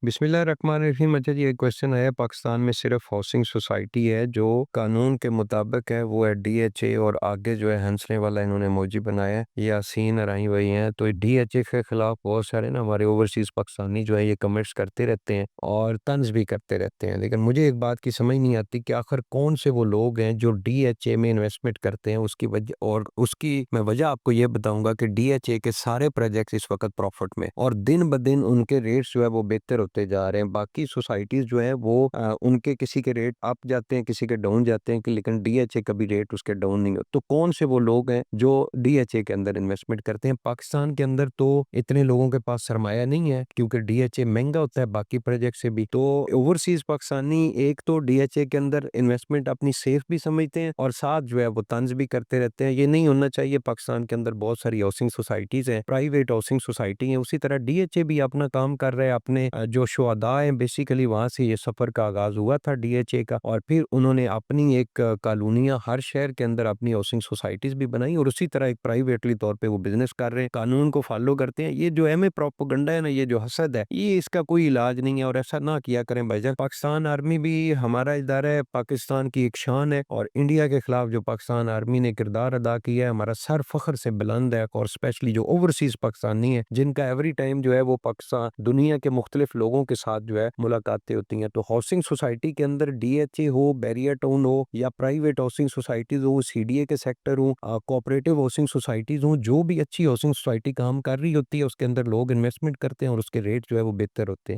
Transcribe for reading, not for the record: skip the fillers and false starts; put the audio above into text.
बिस्मिल्लाहिर्रहमानिर्रहीम। अच्छा जी, एक क्वेश्चन आया, पाकिस्तान में सिर्फ हाउसिंग सोसाइटी है जो कानून के मुताबिक है, वो है डीएचए, और आगे जो है हंसने वाला इन्होंने इमोजी बनाया है, ये हसीन अराई हुई हैं। तो डीएचए के खिलाफ बहुत सारे ना हमारे ओवरसीज पाकिस्तानी जो है ये कमेंट्स करते रहते हैं और तंज भी करते रहते हैं, लेकिन मुझे एक बात की समझ नहीं आती कि आखिर कौन से वो लोग हैं जो डीएचए में इन्वेस्टमेंट करते हैं। उसकी वजह, और उसकी मैं वजह आपको ये बताऊंगा कि डीएचए के सारे प्रोजेक्ट्स इस वक्त प्रॉफिट में, और दिन ब दिन उनके रेट्स जो है वो बेहतर होते जा रहे हैं। बाकी सोसाइटीज जो है वो उनके किसी के रेट अप जाते हैं, किसी के डाउन जाते हैं, लेकिन डीएचए कभी रेट उसके डाउन नहीं होते। तो कौन से वो लोग हैं जो डीएचए के अंदर इन्वेस्टमेंट करते हैं? पाकिस्तान के अंदर तो इतने लोगों के पास सरमाया नहीं है, क्योंकि डीएचए महंगा होता है बाकी प्रोजेक्ट से भी। तो ओवरसीज पाकिस्तानी एक तो डीएचए के अंदर इन्वेस्टमेंट अपनी सेफ भी समझते हैं, और साथ जो है वो तंज भी करते रहते हैं। ये नहीं होना चाहिए। पाकिस्तान के अंदर बहुत सारी हाउसिंग सोसाइटीज हैं, प्राइवेट हाउसिंग सोसाइटी है, उसी तरह डीएचए भी अपना काम कर रहे हैं। अपने जो शुहदा हैं, बेसिकली वहां से ये सफर का आगाज हुआ था डीएचए का, और फिर उन्होंने अपनी एक कॉलोनियां हर शहर के अंदर अपनी हाउसिंग सोसाइटीज भी बनाई, और उसी तरह एक प्राइवेटली तौर पे वो बिजनेस कर रहे हैं, कानून को फॉलो करते हैं। ये जो एम प्रोपोगंडा है ना, ये जो हसद है, ये इसका कोई इलाज नहीं है, और ऐसा ना किया करें भाईजान। पाकिस्तान आर्मी भी हमारा इदारा है, पाकिस्तान की एक शान है, और इंडिया के खिलाफ जो पाकिस्तान आर्मी ने किरदार अदा किया है, हमारा सर फख्र से बुलंद है। और स्पेशली जो ओवरसीज पाकिस्तानी है, जिनका एवरी टाइम जो है वो पाकिस्तान दुनिया के मुख्तलिफ लोगों के साथ जो है मुलाकातें होती हैं। तो हाउसिंग सोसाइटी के अंदर डीएचए हो, बैरियर टाउन हो, या प्राइवेट हाउसिंग सोसाइटीज हो, सीडीए के सेक्टर हो, कोऑपरेटिव हाउसिंग सोसाइटीज हो, जो भी अच्छी हाउसिंग सोसाइटी काम कर रही होती है, उसके अंदर लोग इन्वेस्टमेंट करते हैं और उसके रेट जो है वो बेहतर होते हैं।